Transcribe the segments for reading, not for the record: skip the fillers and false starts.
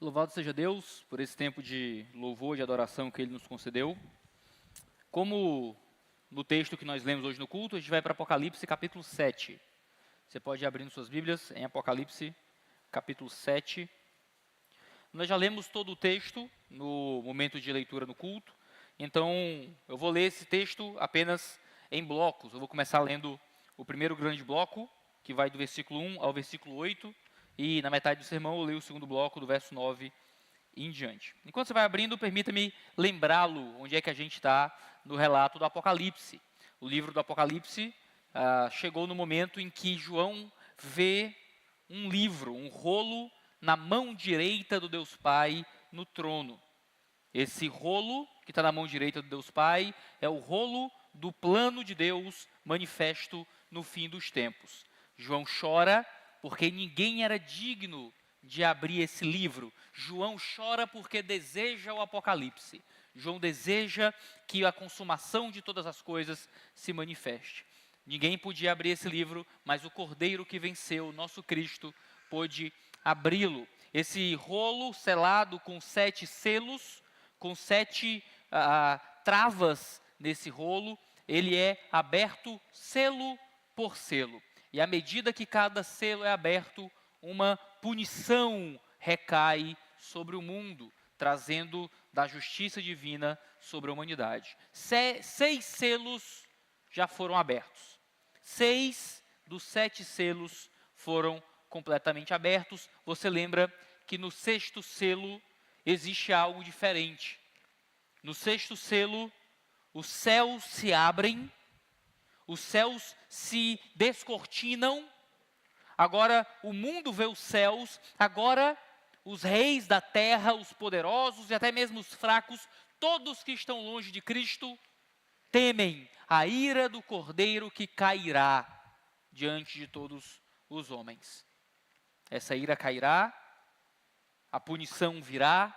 Louvado seja Deus por esse tempo de louvor, de adoração que Ele nos concedeu. Como no texto que nós lemos hoje no culto, a gente vai para Apocalipse capítulo 7. Você pode ir abrindo suas Bíblias em Apocalipse capítulo 7. Nós já lemos todo o texto no momento de leitura no culto, então eu vou ler esse texto apenas em blocos. Eu vou começar lendo o primeiro grande bloco, que vai do versículo 1 ao versículo 8, e na metade do sermão eu leio o segundo bloco, do verso 9 e em diante. Enquanto você vai abrindo, permita-me lembrá-lo onde é que a gente está no relato do Apocalipse. O livro do Apocalipse chegou no momento em que João vê um livro, um rolo na mão direita do Deus Pai no trono. Esse rolo que está na mão direita do Deus Pai é o rolo do plano de Deus manifesto no fim dos tempos. João chora porque ninguém era digno de abrir esse livro. João chora porque deseja o Apocalipse. João deseja que a consumação de todas as coisas se manifeste. Ninguém podia abrir esse livro, mas o Cordeiro que venceu, nosso Cristo, pôde abri-lo. Esse rolo selado com 7 selos, com 7 travas nesse rolo, ele é aberto selo por selo. E à medida que cada selo é aberto, uma punição recai sobre o mundo, trazendo da justiça divina sobre a humanidade. 6 selos já foram abertos. 6 dos 7 selos foram completamente abertos. Você lembra que no 6º selo existe algo diferente. No 6º selo, os céus se abrem, os céus se descortinam, agora o mundo vê os céus, agora os reis da terra, os poderosos e até mesmo os fracos, todos que estão longe de Cristo, temem a ira do Cordeiro que cairá diante de todos os homens. Essa ira cairá, a punição virá,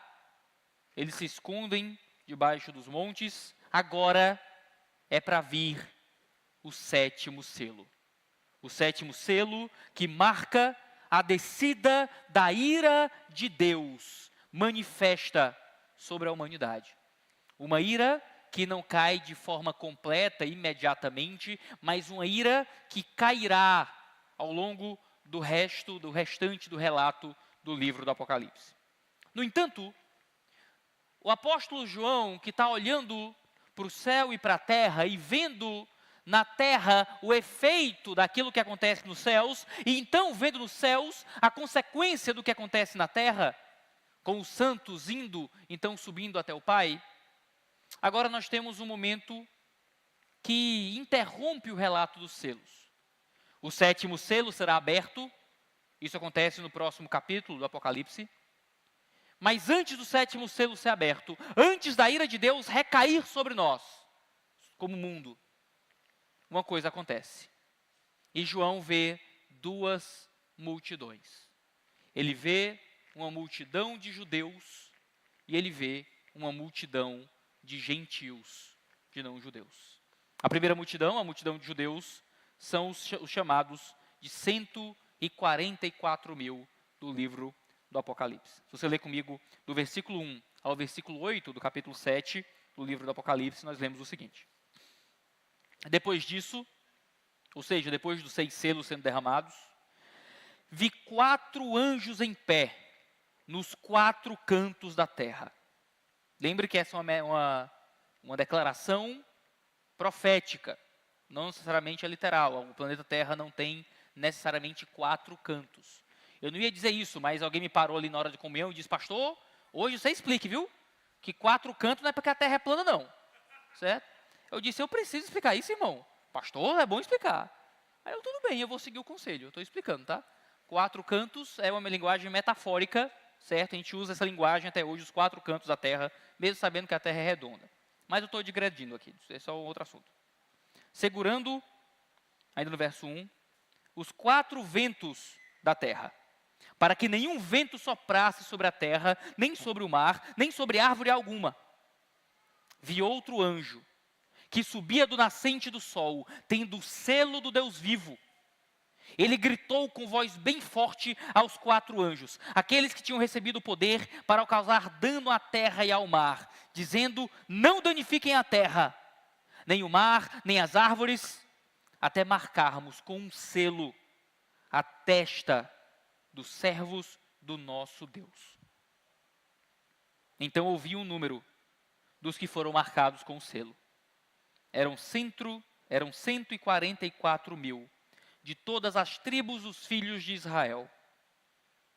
eles se escondem debaixo dos montes, agora é para vir o 7º selo. O 7º selo que marca a descida da ira de Deus, manifesta sobre a humanidade. Uma ira que não cai de forma completa, imediatamente, mas uma ira que cairá ao longo do restante do relato do livro do Apocalipse. No entanto, o apóstolo João, que está olhando para o céu e para a terra e vendo na terra o efeito daquilo que acontece nos céus, e então vendo nos céus a consequência do que acontece na terra, com os santos indo, então subindo até o Pai, agora nós temos um momento que interrompe o relato dos selos. O 7º selo será aberto, isso acontece no próximo capítulo do Apocalipse, mas antes do 7º selo ser aberto, antes da ira de Deus recair sobre nós, como mundo, uma coisa acontece. E João vê 2 multidões. Ele vê uma multidão de judeus e ele vê uma multidão de gentios, de não judeus. A primeira multidão, a multidão de judeus, são os chamados de 144 mil do livro do Apocalipse. Se você ler comigo do versículo 1 ao versículo 8 do capítulo 7 do livro do Apocalipse, nós lemos o seguinte. Depois disso, ou seja, depois dos 6 selos sendo derramados, vi 4 anjos em pé, nos 4 cantos da terra. Lembre que essa é uma declaração profética, não necessariamente é literal. O planeta Terra não tem necessariamente 4 cantos. Eu não ia dizer isso, mas alguém me parou ali na hora de comunhão e disse, pastor, hoje você explique, viu? Que 4 cantos não é porque a Terra é plana, não. Certo? Eu disse, eu preciso explicar isso, irmão. Pastor, é bom explicar. Aí eu, tudo bem, eu vou seguir o conselho. Eu estou explicando, tá? 4 cantos é uma linguagem metafórica, certo? A gente usa essa linguagem até hoje, os 4 cantos da Terra, mesmo sabendo que a Terra é redonda. Mas eu estou digredindo aqui, isso é só outro assunto. Segurando, ainda no verso 1, os 4 ventos da terra, para que nenhum vento soprasse sobre a terra, nem sobre o mar, nem sobre árvore alguma. Vi outro anjo, que subia do nascente do sol, tendo o selo do Deus vivo. Ele gritou com voz bem forte aos 4 anjos, aqueles que tinham recebido o poder para causar dano à terra e ao mar, dizendo: não danifiquem a terra, nem o mar, nem as árvores, até marcarmos com um selo a testa dos servos do nosso Deus. Então ouvi um número dos que foram marcados com o selo. Eram 144 mil, de todas as tribos dos filhos de Israel.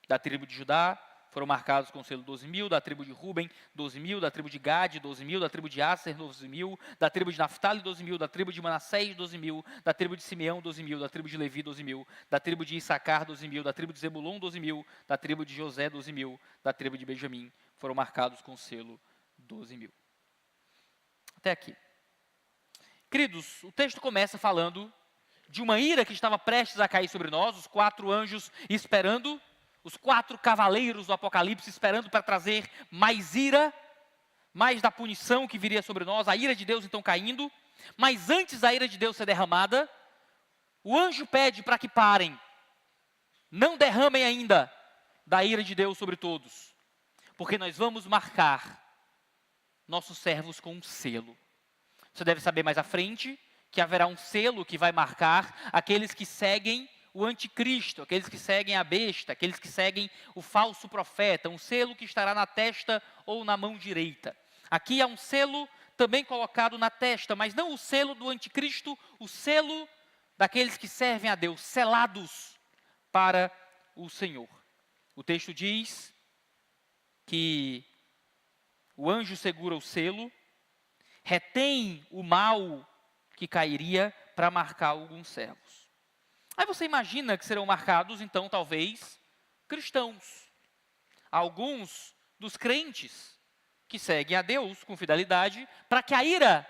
Da tribo de Judá foram marcados com o selo 12 mil, da tribo de Ruben 12 mil, da tribo de Gade 12 mil, da tribo de Aser 12 mil, da tribo de Naftali 12 mil, da tribo de Manassés 12 mil, da tribo de Simeão 12 mil, da tribo de Levi 12 mil, da tribo de Issacar 12 mil, da tribo de Zebulon 12 mil, da tribo de José 12 mil, da tribo de Benjamim foram marcados com o selo 12 mil. Até aqui. Queridos, o texto começa falando de uma ira que estava prestes a cair sobre nós, os 4 anjos esperando, os 4 cavaleiros do Apocalipse esperando para trazer mais ira, mais da punição que viria sobre nós, a ira de Deus então caindo. Mas antes da ira de Deus ser derramada, o anjo pede para que parem, não derramem ainda da ira de Deus sobre todos, porque nós vamos marcar nossos servos com um selo. Você deve saber mais à frente que haverá um selo que vai marcar aqueles que seguem o anticristo, aqueles que seguem a besta, aqueles que seguem o falso profeta, um selo que estará na testa ou na mão direita. Aqui há um selo também colocado na testa, mas não o selo do anticristo, o selo daqueles que servem a Deus, selados para o Senhor. O texto diz que o anjo segura o selo, retém o mal que cairia para marcar alguns servos. Aí você imagina que serão marcados, então, talvez, cristãos. Alguns dos crentes que seguem a Deus com fidelidade, para que a ira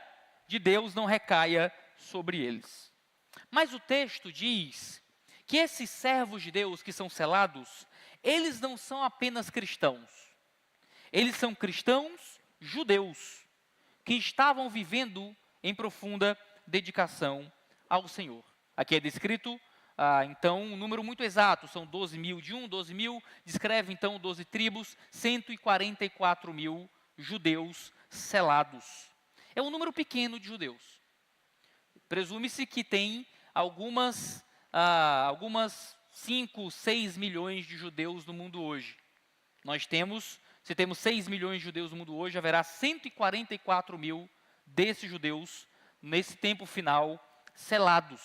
de Deus não recaia sobre eles. Mas o texto diz que esses servos de Deus que são selados, eles não são apenas cristãos. Eles são cristãos judeus, que estavam vivendo em profunda dedicação ao Senhor. Aqui é descrito, então, um número muito exato, são 12 mil de 12 mil, descreve então 12 tribos, 144 mil judeus selados. É um número pequeno de judeus. Presume-se que tem algumas 5, 6 milhões de judeus no mundo hoje. Se temos 6 milhões de judeus no mundo hoje, haverá 144 mil desses judeus, nesse tempo final, selados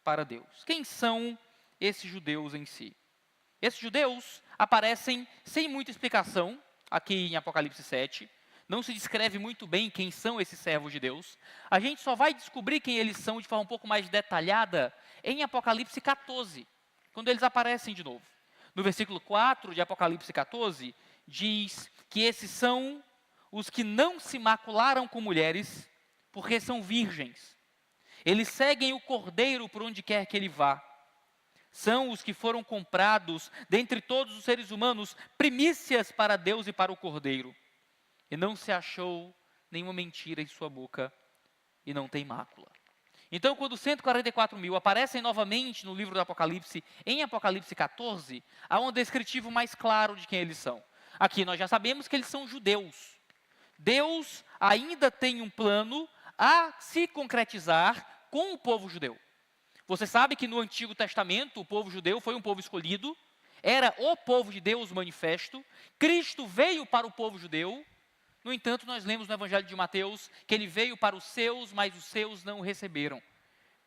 para Deus. Quem são esses judeus em si? Esses judeus aparecem sem muita explicação, aqui em Apocalipse 7. Não se descreve muito bem quem são esses servos de Deus. A gente só vai descobrir quem eles são de forma um pouco mais detalhada em Apocalipse 14, quando eles aparecem de novo. No versículo 4 de Apocalipse 14, diz que esses são os que não se macularam com mulheres, porque são virgens. Eles seguem o Cordeiro por onde quer que ele vá. São os que foram comprados, dentre todos os seres humanos, primícias para Deus e para o Cordeiro. E não se achou nenhuma mentira em sua boca, e não tem mácula. Então, quando 144 mil aparecem novamente no livro do Apocalipse, em Apocalipse 14, há um descritivo mais claro de quem eles são. Aqui nós já sabemos que eles são judeus. Deus ainda tem um plano a se concretizar com o povo judeu. Você sabe que no Antigo Testamento o povo judeu foi um povo escolhido, era o povo de Deus manifesto, Cristo veio para o povo judeu. No entanto, nós lemos no Evangelho de Mateus que ele veio para os seus, mas os seus não o receberam.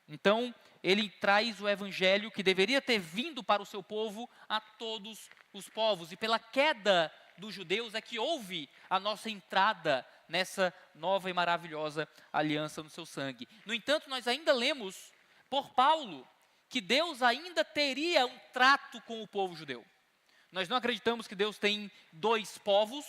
Então, ele traz o Evangelho que deveria ter vindo para o seu povo a todos os povos. E pela queda dos judeus é que houve a nossa entrada nessa nova e maravilhosa aliança no seu sangue. No entanto, nós ainda lemos por Paulo que Deus ainda teria um trato com o povo judeu. Nós não acreditamos que Deus tem 2 povos,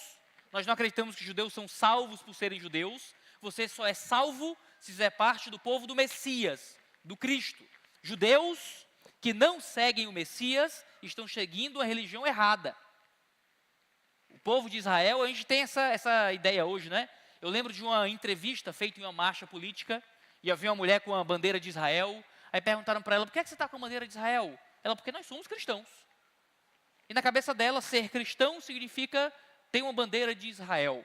nós não acreditamos que judeus são salvos por serem judeus. Você só é salvo se fizer parte do povo do Messias, do Cristo. Judeus que não seguem o Messias estão seguindo a religião errada. O povo de Israel, a gente tem essa ideia hoje, né? Eu lembro de uma entrevista feita em uma marcha política, e havia uma mulher com a bandeira de Israel. Aí perguntaram para ela, por que você está com a bandeira de Israel? Ela, porque nós somos cristãos. E na cabeça dela, ser cristão significa ter uma bandeira de Israel.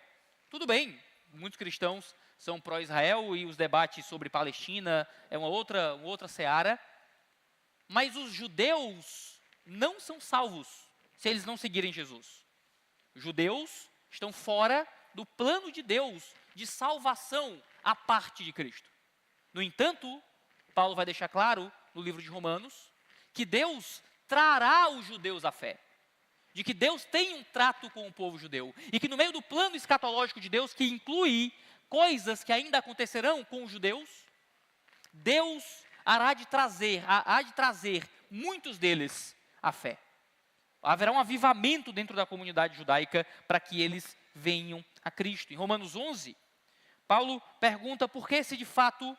Tudo bem, muitos cristãos são pró-Israel e os debates sobre Palestina é uma outra seara. Mas os judeus não são salvos se eles não seguirem Jesus. Os judeus estão fora do plano de Deus de salvação à parte de Cristo. No entanto, Paulo vai deixar claro no livro de Romanos que Deus trará os judeus à fé. De que Deus tem um trato com o povo judeu. E que no meio do plano escatológico de Deus, que inclui coisas que ainda acontecerão com os judeus, Deus há de trazer muitos deles à fé. Haverá um avivamento dentro da comunidade judaica para que eles venham a Cristo. Em Romanos 11, Paulo pergunta por que se de fato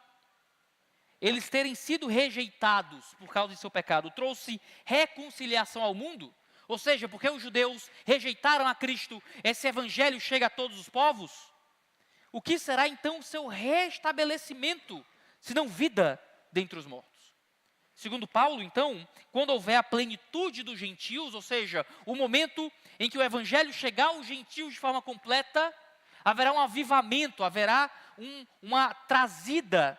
eles terem sido rejeitados por causa de seu pecado trouxe reconciliação ao mundo. Ou seja, porque os judeus rejeitaram a Cristo, esse evangelho chega a todos os povos? O que será então o seu restabelecimento, se não vida dentre os mortos? Segundo Paulo, então, quando houver a plenitude dos gentios, ou seja, o momento em que o evangelho chegar aos gentios de forma completa, haverá um avivamento, haverá uma trazida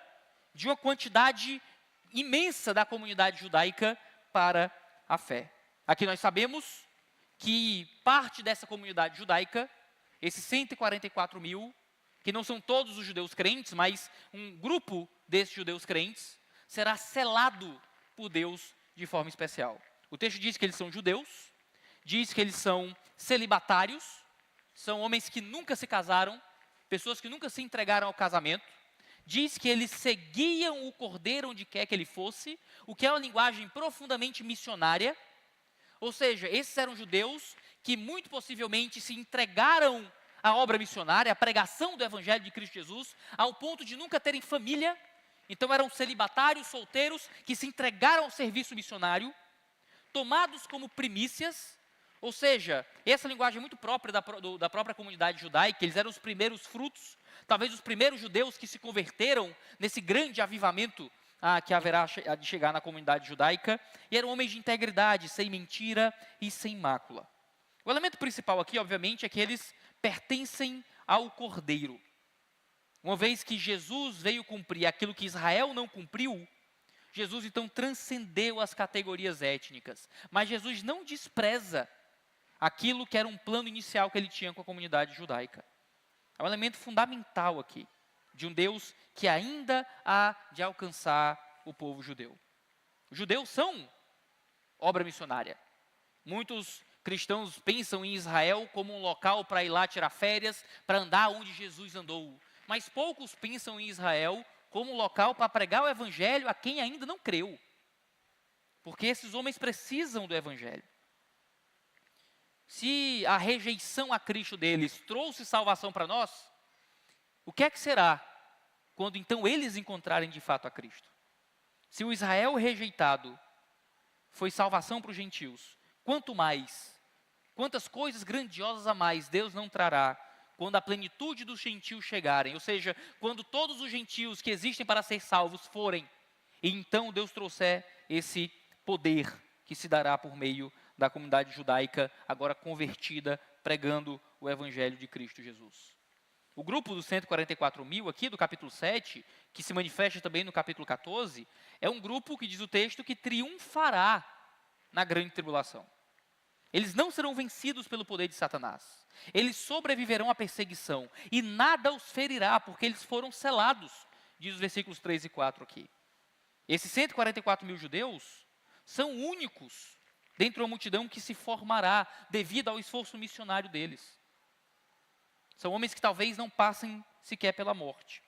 de uma quantidade imensa da comunidade judaica para a fé. Aqui nós sabemos que parte dessa comunidade judaica, esses 144 mil, que não são todos os judeus crentes, mas um grupo desses judeus crentes, será selado por Deus de forma especial. O texto diz que eles são judeus, diz que eles são celibatários, são homens que nunca se casaram, pessoas que nunca se entregaram ao casamento, diz que eles seguiam o cordeiro onde quer que ele fosse, o que é uma linguagem profundamente missionária. Ou seja, esses eram judeus que muito possivelmente se entregaram à obra missionária, à pregação do evangelho de Cristo Jesus, ao ponto de nunca terem família. Então eram celibatários, solteiros, que se entregaram ao serviço missionário, tomados como primícias. Ou seja, essa linguagem é muito própria da própria comunidade judaica, eles eram os primeiros frutos, talvez os primeiros judeus que se converteram nesse grande avivamento que haverá de chegar na comunidade judaica, e eram homens de integridade, sem mentira e sem mácula. O elemento principal aqui, obviamente, é que eles pertencem ao Cordeiro. Uma vez que Jesus veio cumprir aquilo que Israel não cumpriu, Jesus então transcendeu as categorias étnicas. Mas Jesus não despreza aquilo que era um plano inicial que ele tinha com a comunidade judaica. É um elemento fundamental aqui, de um Deus que ainda há de alcançar o povo judeu. Os judeus são obra missionária. Muitos cristãos pensam em Israel como um local para ir lá tirar férias, para andar onde Jesus andou. Mas poucos pensam em Israel como um local para pregar o evangelho a quem ainda não creu. Porque esses homens precisam do evangelho. Se a rejeição a Cristo deles trouxe salvação para nós, o que é que será quando então eles encontrarem de fato a Cristo? Se o Israel rejeitado foi salvação para os gentios, quantas coisas grandiosas a mais Deus não trará quando a plenitude dos gentios chegarem, ou seja, quando todos os gentios que existem para ser salvos forem, e então Deus trouxer esse poder que se dará por meio da comunidade judaica, agora convertida, pregando o evangelho de Cristo Jesus. O grupo dos 144 mil, aqui do capítulo 7, que se manifesta também no capítulo 14, é um grupo que diz o texto que triunfará na grande tribulação. Eles não serão vencidos pelo poder de Satanás. Eles sobreviverão à perseguição e nada os ferirá, porque eles foram selados, diz os versículos 3 e 4 aqui. Esses 144 mil judeus são únicos dentro de uma multidão que se formará devido ao esforço missionário deles. São homens que talvez não passem sequer pela morte.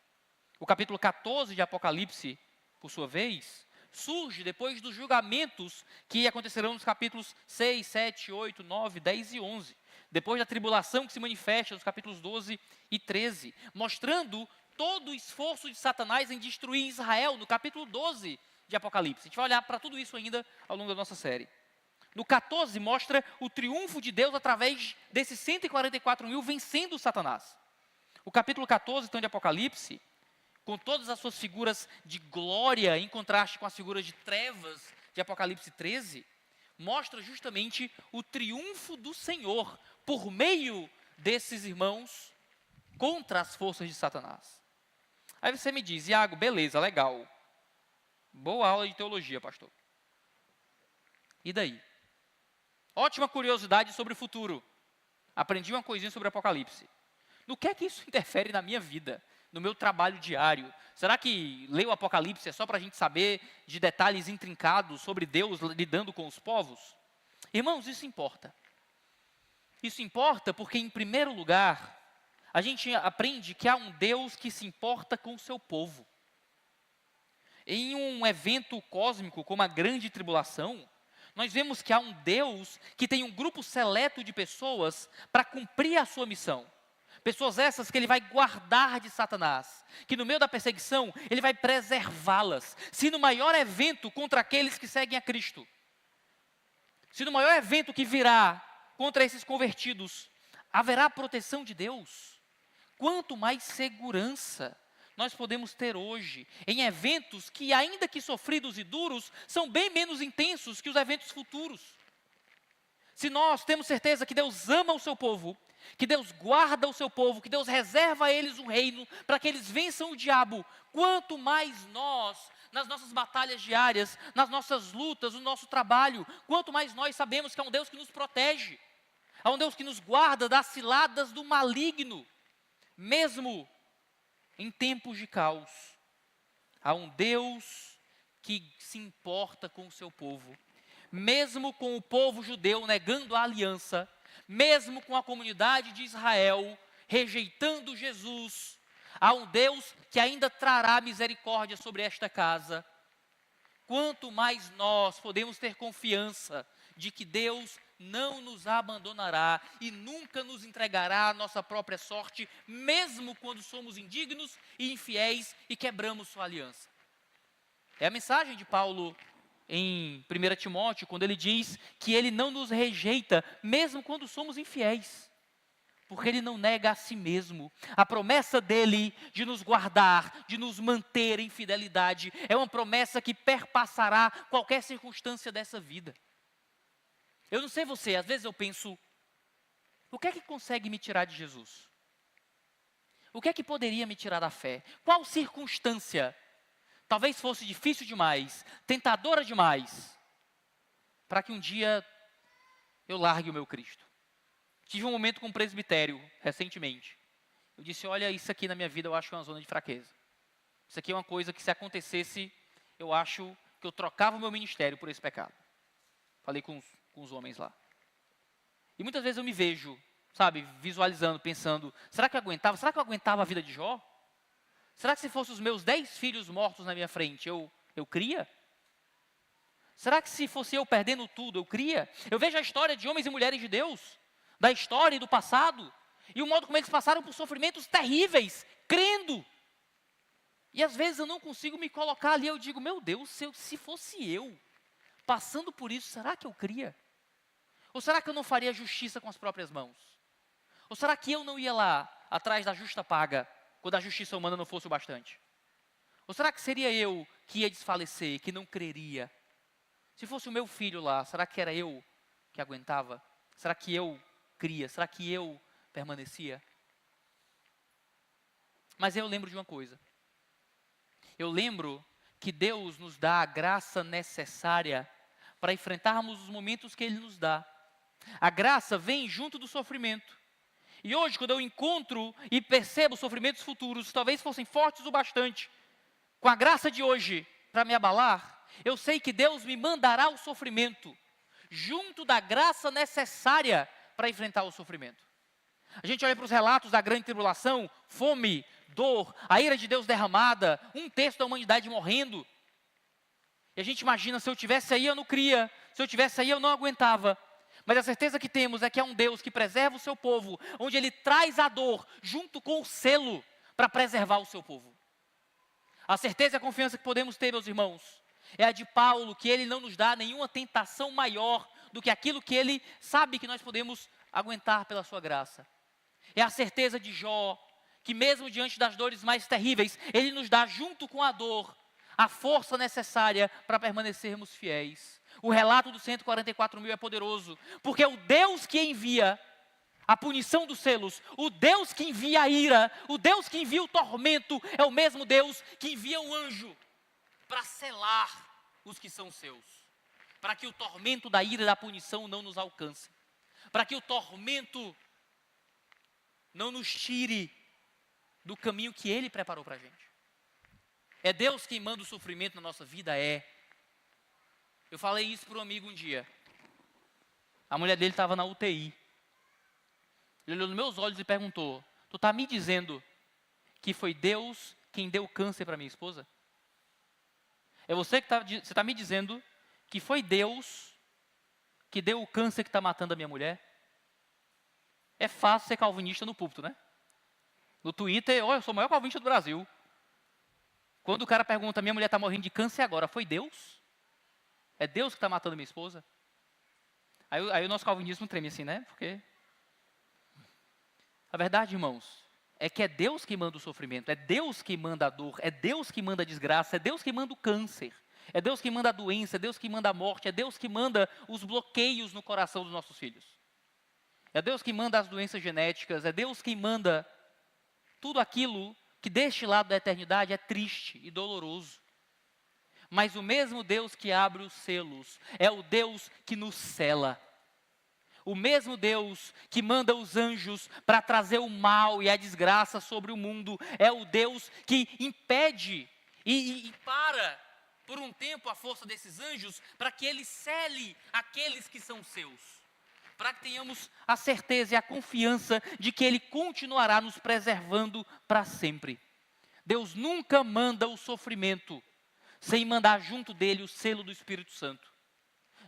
O capítulo 14 de Apocalipse, por sua vez, surge depois dos julgamentos que acontecerão nos capítulos 6, 7, 8, 9, 10 e 11. Depois da tribulação que se manifesta nos capítulos 12 e 13, mostrando todo o esforço de Satanás em destruir Israel, no capítulo 12 de Apocalipse. A gente vai olhar para tudo isso ainda ao longo da nossa série. No 14 mostra o triunfo de Deus através desses 144 mil vencendo Satanás. O capítulo 14, então, de Apocalipse, com todas as suas figuras de glória, em contraste com as figuras de trevas de Apocalipse 13, mostra justamente o triunfo do Senhor por meio desses irmãos contra as forças de Satanás. Aí você me diz, Iago, beleza, legal. Boa aula de teologia, pastor. E daí? Ótima curiosidade sobre o futuro. Aprendi uma coisinha sobre Apocalipse. No que é que isso interfere na minha vida, no meu trabalho diário? Será que ler o Apocalipse é só para a gente saber de detalhes intrincados sobre Deus lidando com os povos? Irmãos, isso importa. Isso importa porque, em primeiro lugar, a gente aprende que há um Deus que se importa com o seu povo. Em um evento cósmico como a Grande Tribulação, nós vemos que há um Deus que tem um grupo seleto de pessoas para cumprir a sua missão. Pessoas essas que ele vai guardar de Satanás, que no meio da perseguição ele vai preservá-las. Se no maior evento contra aqueles que seguem a Cristo, se no maior evento que virá contra esses convertidos, haverá proteção de Deus, quanto mais segurança nós podemos ter hoje em eventos que, ainda que sofridos e duros, são bem menos intensos que os eventos futuros. Se nós temos certeza que Deus ama o seu povo, que Deus guarda o seu povo, que Deus reserva a eles um reino para que eles vençam o diabo, quanto mais nós, nas nossas batalhas diárias, nas nossas lutas, no nosso trabalho, quanto mais nós sabemos que há um Deus que nos protege, há um Deus que nos guarda das ciladas do maligno, mesmo em tempos de caos. Há um Deus que se importa com o seu povo, mesmo com o povo judeu negando a aliança, mesmo com a comunidade de Israel rejeitando Jesus, há um Deus que ainda trará misericórdia sobre esta casa. Quanto mais nós podemos ter confiança de que Deus não nos abandonará e nunca nos entregará a nossa própria sorte, mesmo quando somos indignos e infiéis e quebramos sua aliança. É a mensagem de Paulo em 1 Timóteo, quando ele diz que ele não nos rejeita, mesmo quando somos infiéis, porque ele não nega a si mesmo. A promessa dele de nos guardar, de nos manter em fidelidade, é uma promessa que perpassará qualquer circunstância dessa vida. Eu não sei você, às vezes eu penso, o que é que consegue me tirar de Jesus? O que é que poderia me tirar da fé? Qual circunstância talvez fosse difícil demais, tentadora demais, para que um dia eu largue o meu Cristo? Tive um momento com um presbitério, recentemente. Eu disse, olha, isso aqui na minha vida eu acho que é uma zona de fraqueza. Isso aqui é uma coisa que, se acontecesse, eu acho que eu trocava o meu ministério por esse pecado. Falei com os homens lá. E muitas vezes eu me vejo, sabe, visualizando, pensando, será que eu aguentava? Será que eu aguentava a vida de Jó? Será que se fossem os meus 10 filhos mortos na minha frente, eu cria? Será que se fosse eu perdendo tudo, eu cria? Eu vejo a história de homens e mulheres de Deus, da história e do passado, e o modo como eles passaram por sofrimentos terríveis, crendo. E às vezes eu não consigo me colocar ali, eu digo, meu Deus, se fosse eu passando por isso, será que eu cria? Ou será que eu não faria justiça com as próprias mãos? Ou será que eu não ia lá, atrás da justa paga, quando a justiça humana não fosse o bastante? Ou será que seria eu que ia desfalecer, que não creria? Se fosse o meu filho lá, será que era eu que aguentava? Será que eu cria? Será que eu permanecia? Mas eu lembro de uma coisa. Eu lembro que Deus nos dá a graça necessária para enfrentarmos os momentos que Ele nos dá. A graça vem junto do sofrimento. E hoje, quando eu encontro e percebo sofrimentos futuros, talvez fossem fortes o bastante, com a graça de hoje para me abalar, eu sei que Deus me mandará o sofrimento, junto da graça necessária para enfrentar o sofrimento. A gente olha para os relatos da grande tribulação, fome, dor, a ira de Deus derramada, 1/3 da humanidade morrendo. E a gente imagina, se eu tivesse aí eu não cria, se eu tivesse aí eu não aguentava. Mas a certeza que temos é que é um Deus que preserva o seu povo, onde Ele traz a dor junto com o selo para preservar o seu povo. A certeza e a confiança que podemos ter, meus irmãos, é a de Paulo, que ele não nos dá nenhuma tentação maior do que aquilo que Ele sabe que nós podemos aguentar pela sua graça. É a certeza de Jó, que mesmo diante das dores mais terríveis, Ele nos dá junto com a dor a força necessária para permanecermos fiéis. O relato dos 144.000 é poderoso, porque o Deus que envia a punição dos selos, o Deus que envia a ira, o Deus que envia o tormento, é o mesmo Deus que envia o anjo para selar os que são seus, para que o tormento da ira e da punição não nos alcance, para que o tormento não nos tire do caminho que Ele preparou para a gente. É Deus quem manda o sofrimento na nossa vida? É. Eu falei isso para um amigo um dia. A mulher dele estava na UTI. Ele olhou nos meus olhos e perguntou: tu está me dizendo que foi Deus quem deu câncer para minha esposa? É você que está me dizendo que foi Deus que deu o câncer que está matando a minha mulher? É fácil ser calvinista no púlpito, né? No Twitter, eu sou o maior calvinista do Brasil. Quando o cara pergunta, minha mulher está morrendo de câncer agora, foi Deus? É Deus que está matando minha esposa? Aí o nosso calvinismo treme assim, né? Porque a verdade, irmãos, é que é Deus que manda o sofrimento, é Deus que manda a dor, é Deus que manda a desgraça, é Deus que manda o câncer, é Deus que manda a doença, é Deus que manda a morte, é Deus que manda os bloqueios no coração dos nossos filhos. É Deus que manda as doenças genéticas, é Deus quem manda tudo aquilo que deste lado da eternidade é triste e doloroso. Mas o mesmo Deus que abre os selos é o Deus que nos sela. O mesmo Deus que manda os anjos para trazer o mal e a desgraça sobre o mundo é o Deus que impede e para por um tempo a força desses anjos para que Ele cele aqueles que são seus. Para que tenhamos a certeza e a confiança de que Ele continuará nos preservando para sempre. Deus nunca manda o sofrimento sem mandar junto dele o selo do Espírito Santo.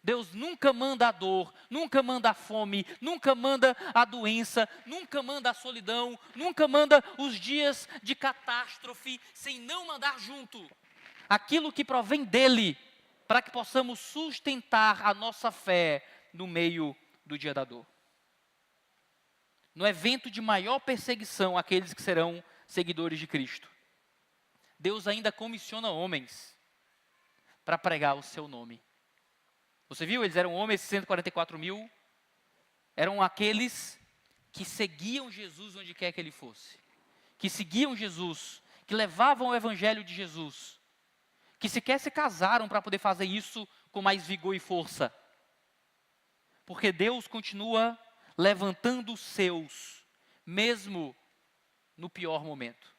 Deus nunca manda a dor, nunca manda a fome, nunca manda a doença, nunca manda a solidão, nunca manda os dias de catástrofe, sem não mandar junto aquilo que provém dele, para que possamos sustentar a nossa fé no meio do dia da dor. No evento de maior perseguição àqueles que serão seguidores de Cristo, Deus ainda comissiona homens para pregar o seu nome. Você viu? Eles eram homens, 144.000, eram aqueles que seguiam Jesus onde quer que ele fosse, que seguiam Jesus, que levavam o evangelho de Jesus, que sequer se casaram para poder fazer isso com mais vigor e força. Porque Deus continua levantando os seus, mesmo no pior momento.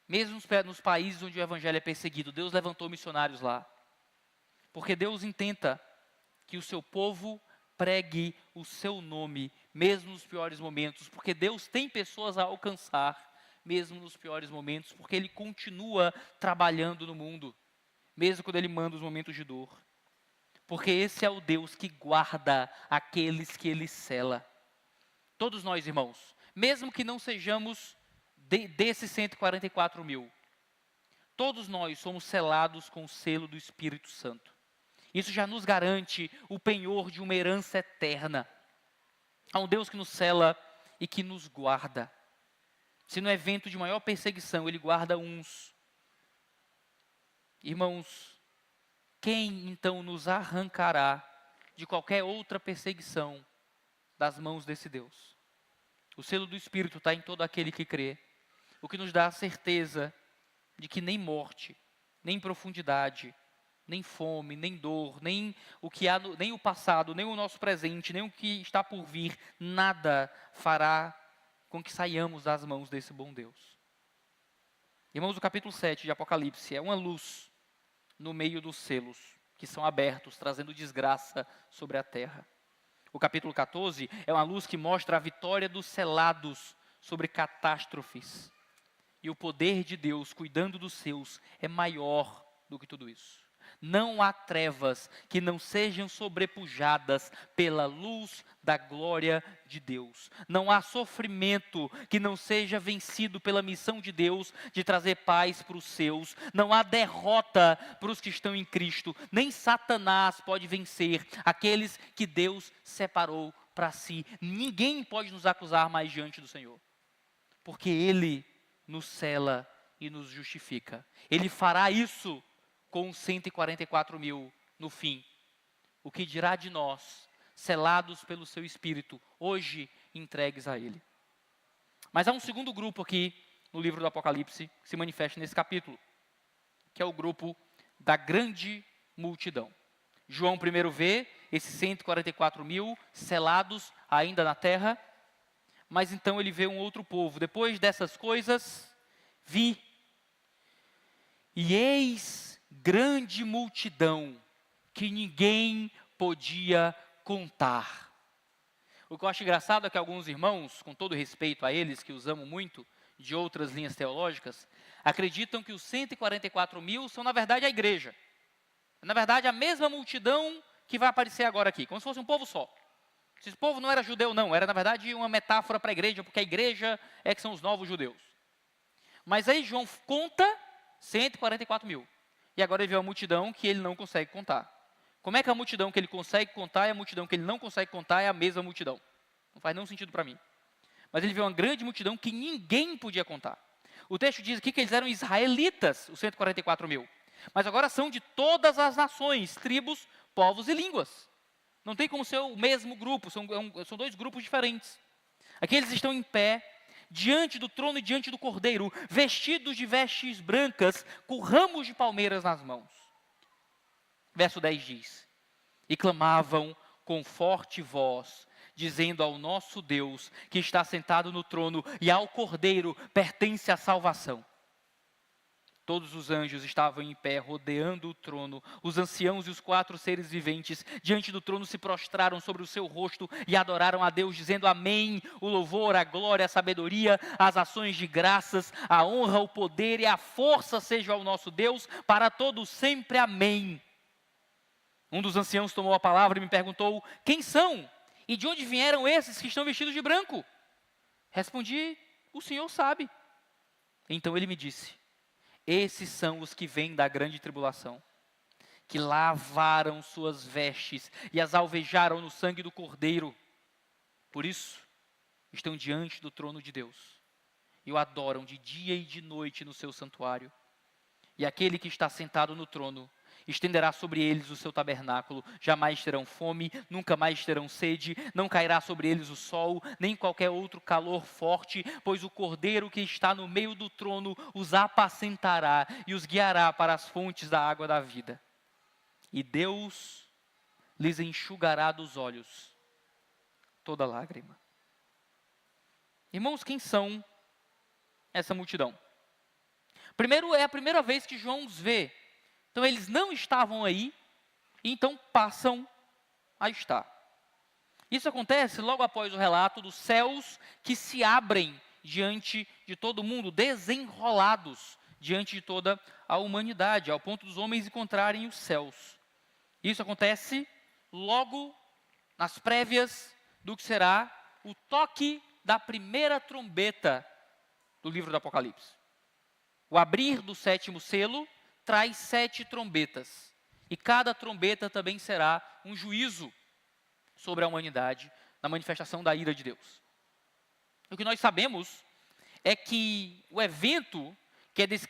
Mesmo nos países onde o evangelho é perseguido, Deus levantou missionários lá. Porque Deus intenta que o seu povo pregue o seu nome, mesmo nos piores momentos. Porque Deus tem pessoas a alcançar, mesmo nos piores momentos. Porque Ele continua trabalhando no mundo, mesmo quando Ele manda os momentos de dor. Porque esse é o Deus que guarda aqueles que Ele sela. Todos nós, irmãos, mesmo que não sejamos desses 144.000, todos nós somos selados com o selo do Espírito Santo. Isso já nos garante o penhor de uma herança eterna. Há um Deus que nos sela e que nos guarda. Se no evento de maior perseguição Ele guarda uns, irmãos, quem então nos arrancará de qualquer outra perseguição das mãos desse Deus? O selo do Espírito está em todo aquele que crê, o que nos dá a certeza de que nem morte, nem profundidade, nem fome, nem dor, nem o que há, nem o passado, nem o nosso presente, nem o que está por vir, nada fará com que saiamos das mãos desse bom Deus. Irmãos, o capítulo 7 de Apocalipse é uma luz no meio dos selos que são abertos, trazendo desgraça sobre a terra. O capítulo 14 é uma luz que mostra a vitória dos selados sobre catástrofes. E o poder de Deus cuidando dos seus é maior do que tudo isso. Não há trevas que não sejam sobrepujadas pela luz da glória de Deus. Não há sofrimento que não seja vencido pela missão de Deus de trazer paz para os seus. Não há derrota para os que estão em Cristo. Nem Satanás pode vencer aqueles que Deus separou para si. Ninguém pode nos acusar mais diante do Senhor. porque Ele nos cela e nos justifica. Ele fará isso com os 144.000 no fim. O que dirá de nós, selados pelo seu Espírito, hoje entregues a Ele? Mas há um segundo grupo aqui no livro do Apocalipse que se manifesta nesse capítulo, que é o grupo da grande multidão. João primeiro vê esses 144.000 selados ainda na terra, mas então ele vê um outro povo. Depois dessas coisas, vi, e eis grande multidão, que ninguém podia contar. O que eu acho engraçado é que alguns irmãos, com todo respeito a eles, que os amo muito, de outras linhas teológicas, acreditam que os 144.000 são, na verdade, a igreja. Na verdade, a mesma multidão que vai aparecer agora aqui, como se fosse um povo só. Esse povo não era judeu, não. Era, na verdade, uma metáfora para a igreja, porque a igreja é que são os novos judeus. Mas aí João conta 144.000. E agora ele vê uma multidão que ele não consegue contar. Como é que a multidão que ele consegue contar e a multidão que ele não consegue contar é a mesma multidão? Não faz nenhum sentido para mim. Mas ele vê uma grande multidão que ninguém podia contar. O texto diz aqui que eles eram israelitas, os 144.000. Mas agora são de todas as nações, tribos, povos e línguas. Não tem como ser o mesmo grupo, são dois grupos diferentes. Aqui eles estão em pé, diante do trono e diante do cordeiro, vestidos de vestes brancas, com ramos de palmeiras nas mãos. Verso 10 diz: e clamavam com forte voz, dizendo ao nosso Deus, que está sentado no trono, e ao cordeiro pertence a salvação. Todos os anjos estavam em pé, rodeando o trono. Os anciãos e os 4 seres viventes, diante do trono, se prostraram sobre o seu rosto e adoraram a Deus, dizendo amém. O louvor, a glória, a sabedoria, as ações de graças, a honra, o poder e a força sejam ao nosso Deus, para todos sempre, amém. Um dos anciãos tomou a palavra e me perguntou: quem são? E de onde vieram esses que estão vestidos de branco? Respondi: o Senhor sabe. Então ele me disse: esses são os que vêm da grande tribulação, que lavaram suas vestes e as alvejaram no sangue do Cordeiro. Por isso, estão diante do trono de Deus e o adoram de dia e de noite no seu santuário. E aquele que está sentado no trono estenderá sobre eles o seu tabernáculo. Jamais terão fome, nunca mais terão sede, não cairá sobre eles o sol, nem qualquer outro calor forte, pois o Cordeiro que está no meio do trono os apacentará e os guiará para as fontes da água da vida. E Deus lhes enxugará dos olhos toda lágrima. Irmãos, quem são essa multidão? Primeiro, é a primeira vez que João os vê. Então eles não estavam aí, e então passam a estar. Isso acontece logo após o relato dos céus que se abrem diante de todo mundo, desenrolados diante de toda a humanidade, ao ponto dos homens encontrarem os céus. Isso acontece logo nas prévias do que será o toque da primeira trombeta do livro do Apocalipse. O abrir do 7º selo traz 7 trombetas, e cada trombeta também será um juízo sobre a humanidade, na manifestação da ira de Deus. O que nós sabemos é que o evento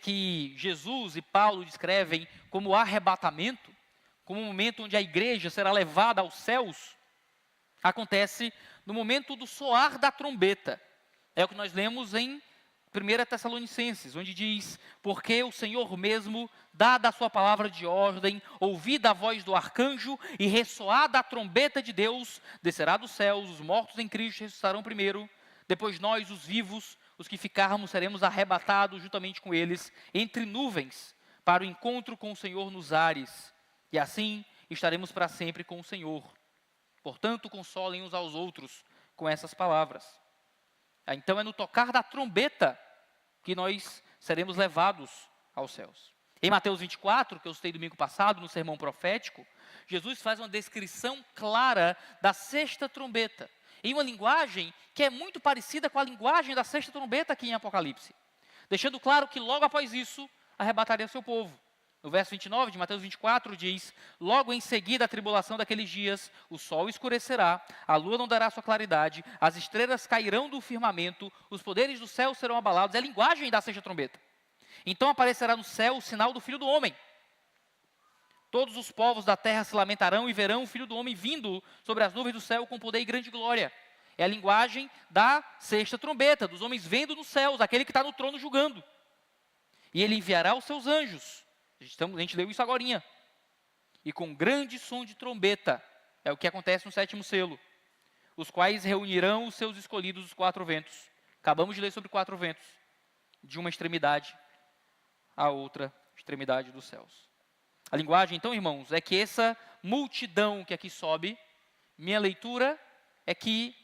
que Jesus e Paulo descrevem como arrebatamento, como um momento onde a igreja será levada aos céus, acontece no momento do soar da trombeta. É o que nós lemos em 1 Tessalonicenses, onde diz: porque o Senhor mesmo, dada a sua palavra de ordem, ouvida a voz do arcanjo e ressoada a trombeta de Deus, descerá dos céus, os mortos em Cristo ressuscitarão primeiro, depois nós, os vivos, os que ficarmos, seremos arrebatados juntamente com eles, entre nuvens, para o encontro com o Senhor nos ares, e assim estaremos para sempre com o Senhor. Portanto, consolem uns aos outros com essas palavras. Então é no tocar da trombeta que nós seremos levados aos céus. Em Mateus 24, que eu citei domingo passado, no sermão profético, Jesus faz uma descrição clara da 6ª trombeta, em uma linguagem que é muito parecida com a linguagem da 6ª trombeta aqui em Apocalipse, deixando claro que logo após isso, arrebataria seu povo. No verso 29 de Mateus 24 diz: logo em seguida a tribulação daqueles dias, o sol escurecerá, a lua não dará sua claridade, as estrelas cairão do firmamento, os poderes do céu serão abalados. É a linguagem da sexta trombeta. Então aparecerá no céu o sinal do Filho do Homem. Todos os povos da terra se lamentarão e verão o Filho do Homem vindo sobre as nuvens do céu com poder e grande glória. É a linguagem da sexta trombeta, dos homens vendo nos céus, aquele que está no trono julgando. E ele enviará os seus anjos. A gente leu isso agorinha. E com grande som de trombeta, é o que acontece no sétimo selo, os quais reunirão os seus escolhidos dos quatro ventos. Acabamos de ler sobre quatro ventos, de uma extremidade à outra extremidade dos céus. A linguagem, então, irmãos, é que essa multidão que aqui sobe, minha leitura é que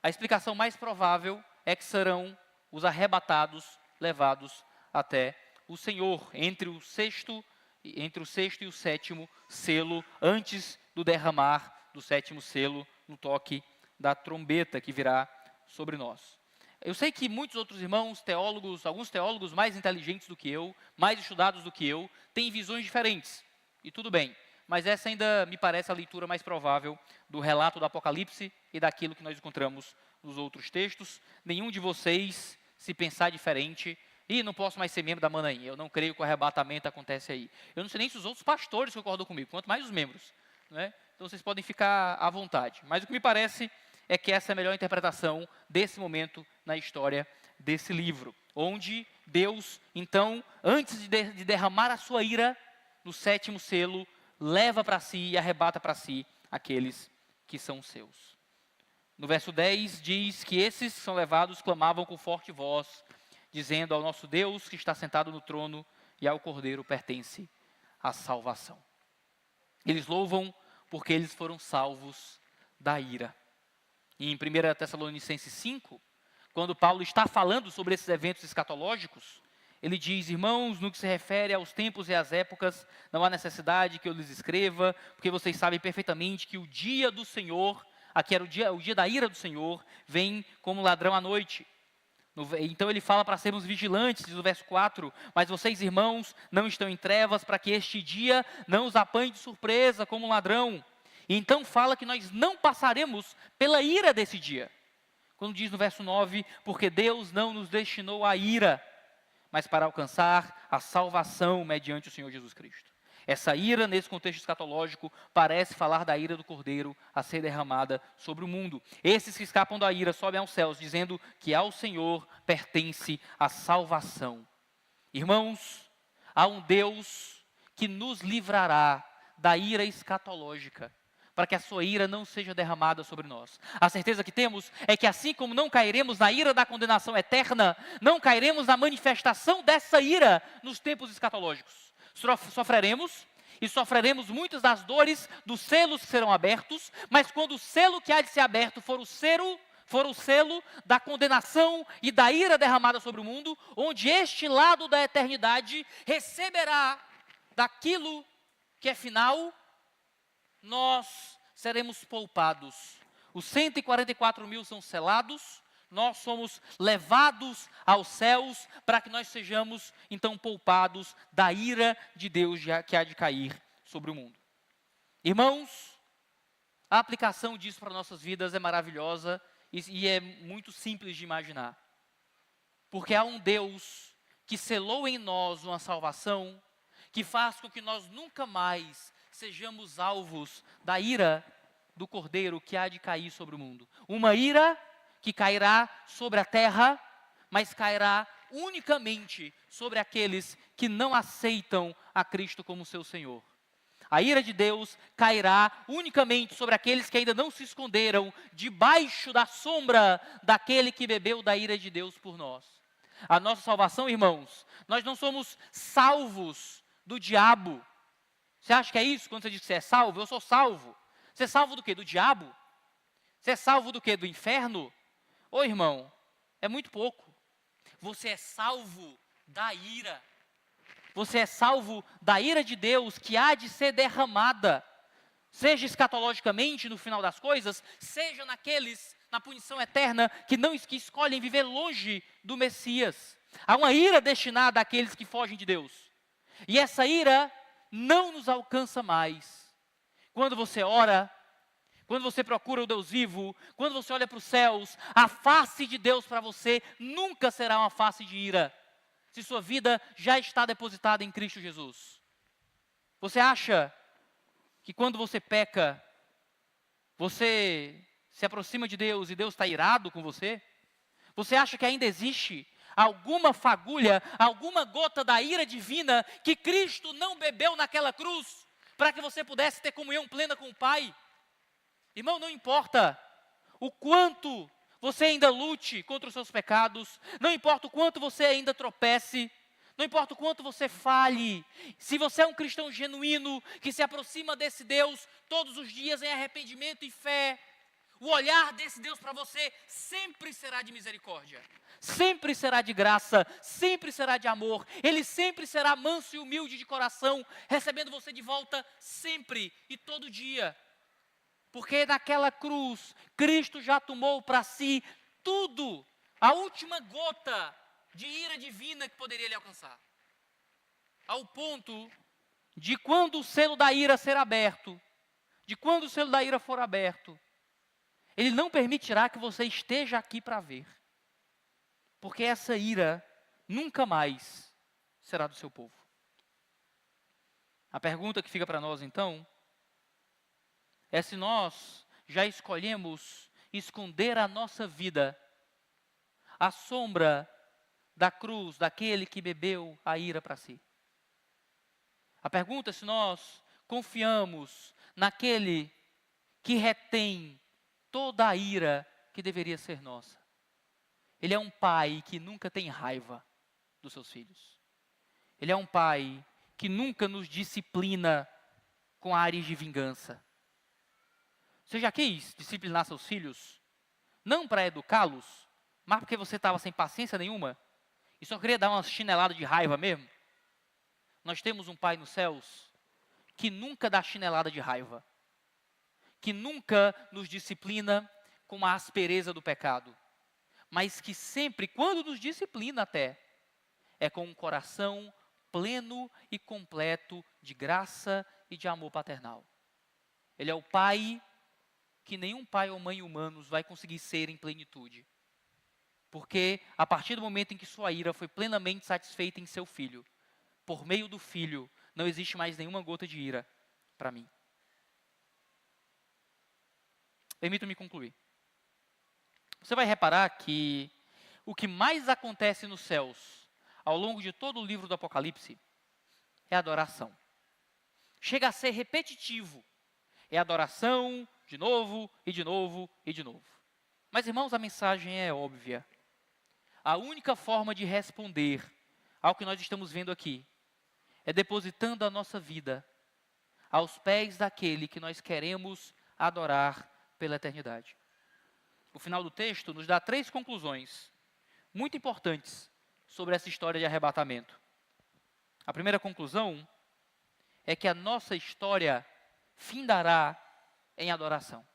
a explicação mais provável é que serão os arrebatados, levados até o Senhor, entre o sexto e o sétimo selo, antes do derramar do sétimo selo, no toque da trombeta que virá sobre nós. Eu sei que muitos outros irmãos, teólogos, alguns teólogos mais inteligentes do que eu, mais estudados do que eu, têm visões diferentes, e tudo bem, mas essa ainda me parece a leitura mais provável do relato do Apocalipse e daquilo que nós encontramos nos outros textos. Nenhum de vocês, se pensar diferente, não posso mais ser membro da Manaim, eu não creio que o arrebatamento acontece aí. Eu não sei nem se os outros pastores concordam comigo, quanto mais os membros, né? Então vocês podem ficar à vontade. Mas o que me parece é que essa é a melhor interpretação desse momento na história desse livro, onde Deus, então, antes de derramar a sua ira, no sétimo selo, leva para si e arrebata para si aqueles que são seus. No verso 10 diz que esses que são levados clamavam com forte voz, dizendo: ao nosso Deus que está sentado no trono e ao Cordeiro pertence a salvação. Eles louvam porque eles foram salvos da ira. E em 1 Tessalonicenses 5, quando Paulo está falando sobre esses eventos escatológicos, ele diz: irmãos, no que se refere aos tempos e às épocas, não há necessidade que eu lhes escreva, porque vocês sabem perfeitamente que o dia do Senhor, aqui era o dia da ira do Senhor, vem como ladrão à noite. Então ele fala para sermos vigilantes, diz o verso 4, mas vocês, irmãos, não estão em trevas, para que este dia não os apanhe de surpresa como um ladrão. E então fala que nós não passaremos pela ira desse dia. Quando diz no verso 9, porque Deus não nos destinou à ira, mas para alcançar a salvação mediante o Senhor Jesus Cristo. Essa ira, nesse contexto escatológico, parece falar da ira do Cordeiro a ser derramada sobre o mundo. Esses que escapam da ira sobem aos céus, dizendo que ao Senhor pertence a salvação. Irmãos, há um Deus que nos livrará da ira escatológica, para que a sua ira não seja derramada sobre nós. A certeza que temos é que assim como não cairemos na ira da condenação eterna, não cairemos na manifestação dessa ira nos tempos escatológicos. Sofreremos, e sofreremos muitas das dores dos selos que serão abertos, mas quando o selo que há de ser aberto for o selo da condenação e da ira derramada sobre o mundo, onde este lado da eternidade receberá daquilo que é final, nós seremos poupados. Os 144 mil são selados, nós somos levados aos céus para que nós sejamos então poupados da ira de Deus que há de cair sobre o mundo. Irmãos, a aplicação disso para nossas vidas é maravilhosa e é muito simples de imaginar. Porque há um Deus que selou em nós uma salvação que faz com que nós nunca mais sejamos alvos da ira do Cordeiro que há de cair sobre o mundo. Uma ira que cairá sobre a terra, mas cairá unicamente sobre aqueles que não aceitam a Cristo como seu Senhor. A ira de Deus cairá unicamente sobre aqueles que ainda não se esconderam debaixo da sombra daquele que bebeu da ira de Deus por nós. A nossa salvação, irmãos, nós não somos salvos do diabo. Você acha que é isso quando você diz que você é salvo? Eu sou salvo. Você é salvo do quê? Do diabo? Você é salvo do quê? Do inferno? Ô irmão, é muito pouco. Você é salvo da ira. Você é salvo da ira de Deus que há de ser derramada, seja escatologicamente no final das coisas, seja na punição eterna que escolhem viver longe do Messias. Há uma ira destinada àqueles que fogem de Deus. E essa ira não nos alcança mais. Quando você ora, quando você procura o Deus vivo, quando você olha para os céus, a face de Deus para você nunca será uma face de ira, se sua vida já está depositada em Cristo Jesus. Você acha que quando você peca, você se aproxima de Deus e Deus está irado com você? Você acha que ainda existe alguma fagulha, alguma gota da ira divina que Cristo não bebeu naquela cruz, para que você pudesse ter comunhão plena com o Pai? Irmão, não importa o quanto você ainda lute contra os seus pecados, não importa o quanto você ainda tropece, não importa o quanto você falhe, se você é um cristão genuíno, que se aproxima desse Deus todos os dias em arrependimento e fé, o olhar desse Deus para você sempre será de misericórdia, sempre será de graça, sempre será de amor. Ele sempre será manso e humilde de coração, recebendo você de volta sempre e todo dia. Porque naquela cruz, Cristo já tomou para si tudo, a última gota de ira divina que poderia lhe alcançar. Ao ponto de quando o selo da ira ser aberto, de quando o selo da ira for aberto, Ele não permitirá que você esteja aqui para ver. Porque essa ira nunca mais será do seu povo. A pergunta que fica para nós então, é se nós já escolhemos esconder a nossa vida à sombra da cruz, daquele que bebeu a ira para si. A pergunta é se nós confiamos naquele que retém toda a ira que deveria ser nossa. Ele é um pai que nunca tem raiva dos seus filhos. Ele é um pai que nunca nos disciplina com ares de vingança. Você já quis disciplinar seus filhos? Não para educá-los, mas porque você estava sem paciência nenhuma e só queria dar uma chinelada de raiva mesmo? Nós temos um Pai nos céus que nunca dá chinelada de raiva, que nunca nos disciplina com a aspereza do pecado, mas que sempre, quando nos disciplina até, é com um coração pleno e completo de graça e de amor paternal. Ele é o Pai que nenhum pai ou mãe humanos vai conseguir ser em plenitude. Porque a partir do momento em que sua ira foi plenamente satisfeita em seu filho, por meio do filho, não existe mais nenhuma gota de ira para mim. Permita-me concluir. Você vai reparar que o que mais acontece nos céus, ao longo de todo o livro do Apocalipse, é adoração. Chega a ser repetitivo. É adoração, de novo, e de novo, e de novo. Mas, irmãos, a mensagem é óbvia. A única forma de responder ao que nós estamos vendo aqui é depositando a nossa vida aos pés daquele que nós queremos adorar pela eternidade. O final do texto nos dá 3 conclusões muito importantes sobre essa história de arrebatamento. A primeira conclusão é que a nossa história findará em adoração,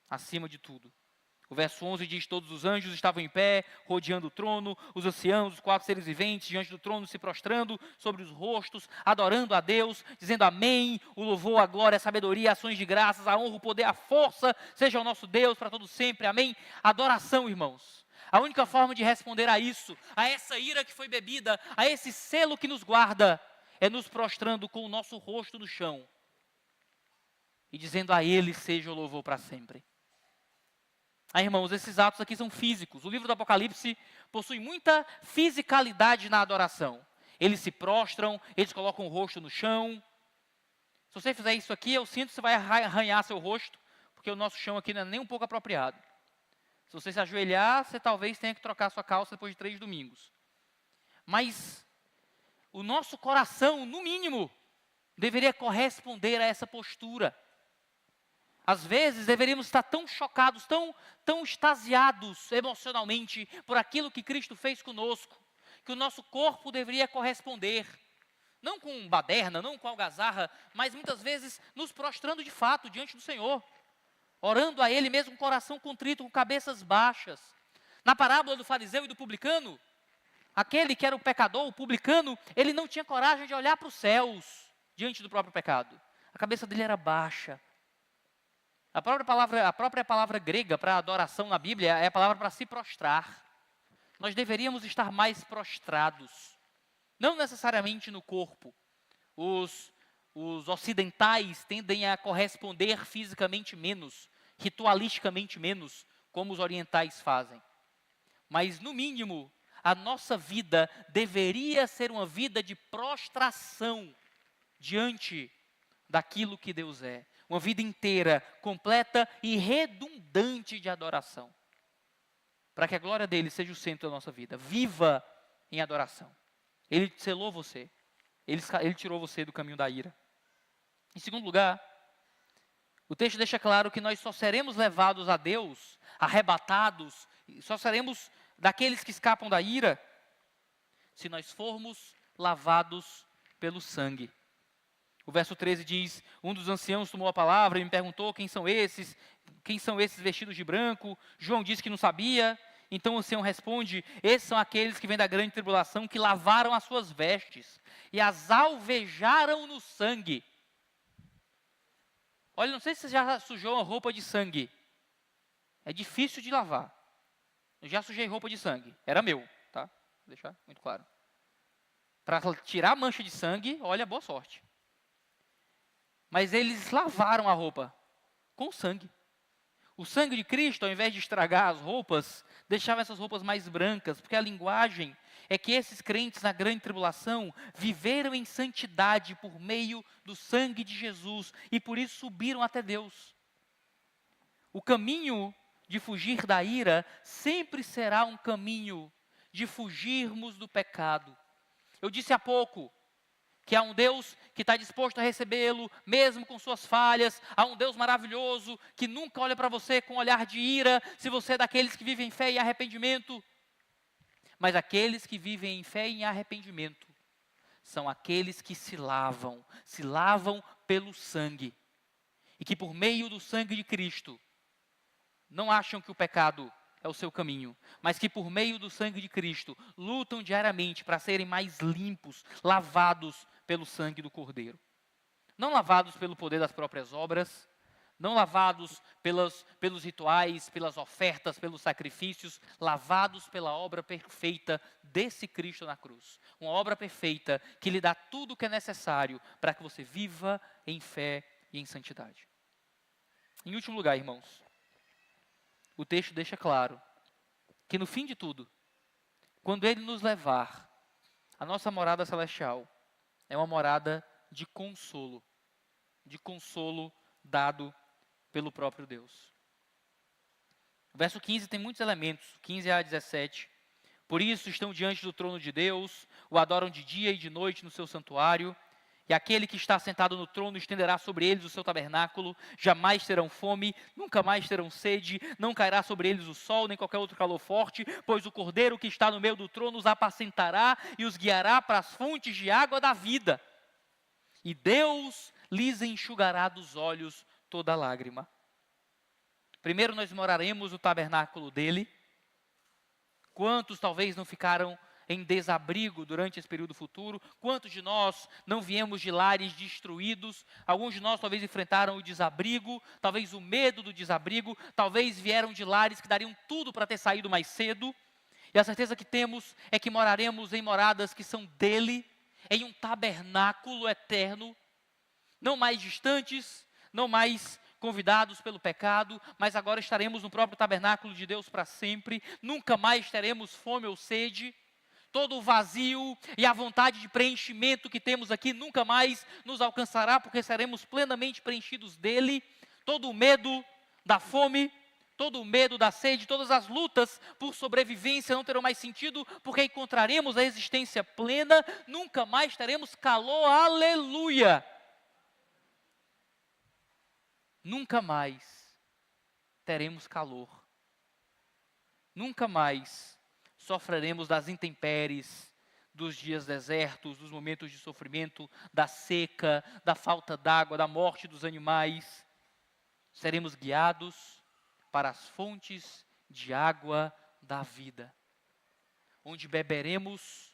acima de tudo. O verso 11 diz: todos os anjos estavam em pé, rodeando o trono, os anciãos, os 4 seres viventes, diante do trono, se prostrando sobre os rostos, adorando a Deus, dizendo amém, o louvor, a glória, a sabedoria, ações de graças, a honra, o poder, a força, seja o nosso Deus para todo sempre, amém. Adoração, irmãos. A única forma de responder a isso, a essa ira que foi bebida, a esse selo que nos guarda, é nos prostrando com o nosso rosto no chão e dizendo a Ele seja o louvor para sempre. Irmãos, esses atos aqui são físicos. O livro do Apocalipse possui muita fisicalidade na adoração. Eles se prostram, eles colocam o rosto no chão. Se você fizer isso aqui, eu sinto que você vai arranhar seu rosto, porque o nosso chão aqui não é nem um pouco apropriado. Se você se ajoelhar, você talvez tenha que trocar sua calça depois de 3 domingos. Mas o nosso coração, no mínimo, deveria corresponder a essa postura. Às vezes deveríamos estar tão chocados, tão extasiados emocionalmente por aquilo que Cristo fez conosco, que o nosso corpo deveria corresponder. Não com baderna, não com algazarra, mas muitas vezes nos prostrando de fato diante do Senhor. Orando a Ele mesmo com coração contrito, com cabeças baixas. Na parábola do fariseu e do publicano, Aquele que era o pecador, o publicano, ele não tinha coragem de olhar para os céus diante do próprio pecado. A cabeça dele era baixa. A própria palavra grega para adoração na Bíblia é a palavra para se prostrar. Nós deveríamos estar mais prostrados. Não necessariamente no corpo. Os ocidentais tendem a corresponder fisicamente menos, ritualisticamente menos, como os orientais fazem. Mas, no mínimo, a nossa vida deveria ser uma vida de prostração diante daquilo que Deus é. Uma vida inteira, completa e redundante de adoração. Para que a glória dele seja o centro da nossa vida. Viva em adoração. Ele selou você. Ele tirou você do caminho da ira. Em segundo lugar, o texto deixa claro que nós só seremos levados a Deus, arrebatados, só seremos daqueles que escapam da ira, se nós formos lavados pelo sangue. O verso 13 diz, um dos anciãos tomou a palavra e me perguntou quem são esses vestidos de branco? João disse que não sabia. Então o ancião responde, esses são aqueles que vêm da grande tribulação, que lavaram as suas vestes e as alvejaram no sangue. Olha, não sei se você já sujou uma roupa de sangue. É difícil de lavar. Eu já sujei roupa de sangue. Era meu, tá? Vou deixar muito claro. Para tirar a mancha de sangue, olha, boa sorte. Mas eles lavaram a roupa com sangue. O sangue de Cristo, ao invés de estragar as roupas, deixava essas roupas mais brancas, porque a linguagem é que esses crentes na grande tribulação viveram em santidade por meio do sangue de Jesus e por isso subiram até Deus. O caminho de fugir da ira sempre será um caminho de fugirmos do pecado. Eu disse há pouco que há um Deus que está disposto a recebê-lo, mesmo com suas falhas. Há um Deus maravilhoso que nunca olha para você com um olhar de ira, se você é daqueles que vivem em fé e arrependimento. Mas aqueles que vivem em fé e em arrependimento são aqueles que se lavam pelo sangue. E que por meio do sangue de Cristo, não acham que o pecado é o seu caminho, mas que por meio do sangue de Cristo, lutam diariamente para serem mais limpos, lavados pelo sangue do Cordeiro. Não lavados pelo poder das próprias obras, não lavados pelos rituais, pelas ofertas, pelos sacrifícios, lavados pela obra perfeita desse Cristo na cruz. Uma obra perfeita que lhe dá tudo o que é necessário para que você viva em fé e em santidade. Em último lugar, irmãos, o texto deixa claro que no fim de tudo, quando Ele nos levar, a nossa morada celestial é uma morada de consolo dado pelo próprio Deus. O verso 15 tem muitos elementos, 15 a 17. Por isso estão diante do trono de Deus, o adoram de dia e de noite no seu santuário, e aquele que está sentado no trono estenderá sobre eles o seu tabernáculo, jamais terão fome, nunca mais terão sede, não cairá sobre eles o sol, nem qualquer outro calor forte, pois o Cordeiro que está no meio do trono os apacentará e os guiará para as fontes de água da vida. E Deus lhes enxugará dos olhos toda lágrima. Primeiro nós moraremos no tabernáculo dele. Quantos talvez não ficaram em desabrigo durante esse período futuro? Quantos de nós não viemos de lares destruídos? Alguns de nós talvez enfrentaram o desabrigo, talvez o medo do desabrigo, talvez vieram de lares que dariam tudo para ter saído mais cedo. E a certeza que temos é que moraremos em moradas que são dele, em um tabernáculo eterno, não mais distantes, não mais convidados pelo pecado, mas agora estaremos no próprio tabernáculo de Deus para sempre, nunca mais teremos fome ou sede. Todo o vazio e a vontade de preenchimento que temos aqui nunca mais nos alcançará, porque seremos plenamente preenchidos dele. Todo o medo da fome, todo o medo da sede, todas as lutas por sobrevivência não terão mais sentido, porque encontraremos a existência plena, nunca mais teremos calor, aleluia! Nunca mais teremos calor, nunca mais sofreremos das intempéries, dos dias desertos, dos momentos de sofrimento, da seca, da falta d'água, da morte dos animais. Seremos guiados para as fontes de água da vida. onde beberemos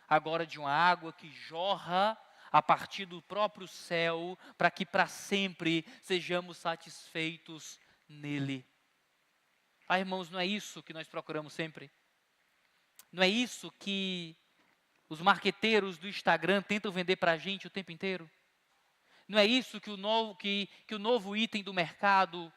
agora de uma água que jorra a partir do próprio céu, para que para sempre sejamos satisfeitos nele. Ah, irmãos, não é isso que nós procuramos sempre? Não é isso que os marqueteiros do Instagram tentam vender para a gente o tempo inteiro? Não é isso que o novo item do mercado,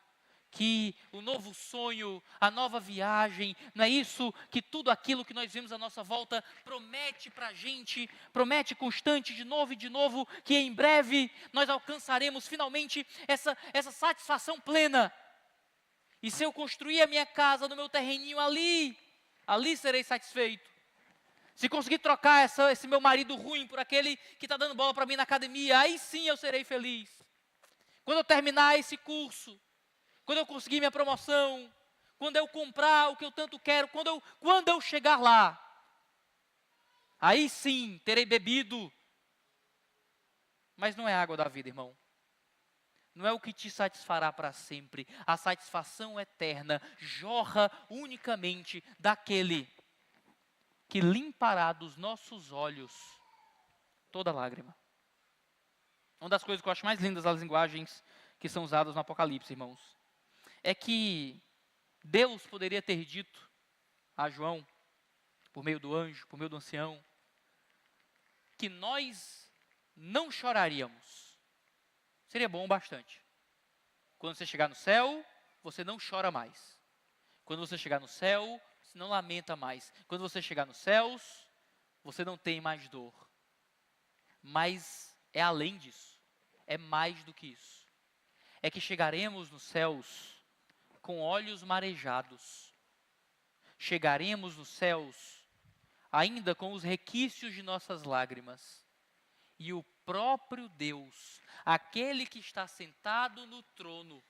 que o novo sonho, a nova viagem, não é isso que tudo aquilo que nós vemos à nossa volta promete para a gente, promete constante de novo e de novo, que em breve nós alcançaremos finalmente essa satisfação plena. E se eu construir a minha casa no meu terreninho ali serei satisfeito. Se conseguir trocar esse meu marido ruim por aquele que está dando bola para mim na academia, aí sim eu serei feliz. Quando eu terminar esse curso, quando eu conseguir minha promoção, quando eu comprar o que eu tanto quero, quando eu chegar lá, aí sim terei bebido. Mas não é a água da vida, irmão. Não é o que te satisfará para sempre. A satisfação eterna jorra unicamente daquele que limpará dos nossos olhos toda lágrima. Uma das coisas que eu acho mais lindas das linguagens que são usadas no Apocalipse, irmãos, é que Deus poderia ter dito a João, por meio do anjo, por meio do ancião, que nós não choraríamos. Seria bom bastante. Quando você chegar no céu, você não chora mais. Quando você chegar no céu, você não lamenta mais. Quando você chegar nos céus, você não tem mais dor. Mas é além disso. É mais do que isso. É que chegaremos nos céus com olhos marejados. Chegaremos nos céus ainda com os requisitos de nossas lágrimas. E o próprio Deus, aquele que está sentado no trono,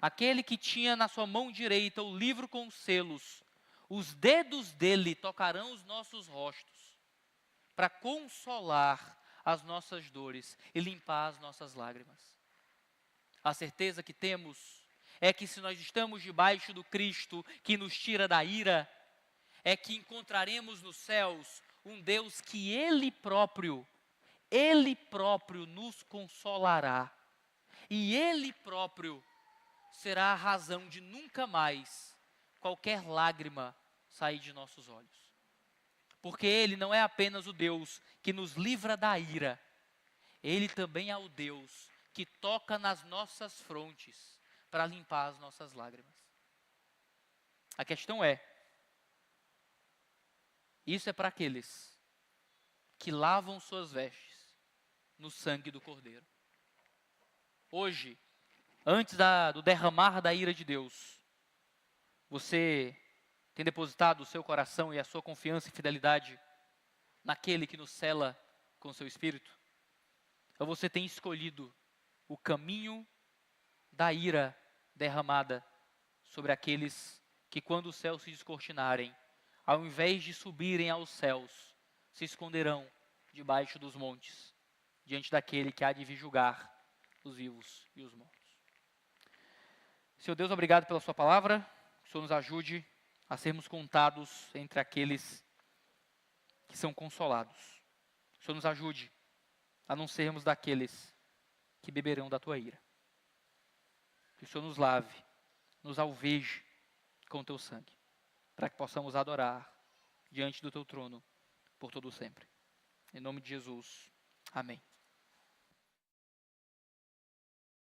aquele que tinha na sua mão direita o livro com os selos, os dedos dele tocarão os nossos rostos, para consolar as nossas dores e limpar as nossas lágrimas. A certeza que temos é que se nós estamos debaixo do Cristo que nos tira da ira, é que encontraremos nos céus um Deus que Ele próprio nos consolará. E Ele próprio será a razão de nunca mais qualquer lágrima sair de nossos olhos. Porque Ele não é apenas o Deus que nos livra da ira, Ele também é o Deus que toca nas nossas frontes para limpar as nossas lágrimas. A questão é, isso é para aqueles que lavam suas vestes no sangue do Cordeiro. Hoje, antes do derramar da ira de Deus, você tem depositado o seu coração e a sua confiança e fidelidade naquele que nos cela com o seu Espírito? Ou você tem escolhido o caminho da ira derramada sobre aqueles que, quando os céus se descortinarem, ao invés de subirem aos céus, se esconderão debaixo dos montes, diante daquele que há de vir julgar os vivos e os mortos. Senhor Deus, obrigado pela sua palavra, que o Senhor nos ajude a sermos contados entre aqueles que são consolados. Que o Senhor nos ajude a não sermos daqueles que beberão da tua ira. Que o Senhor nos lave, nos alveje com o teu sangue, para que possamos adorar diante do teu trono por todo sempre. Em nome de Jesus. Amém.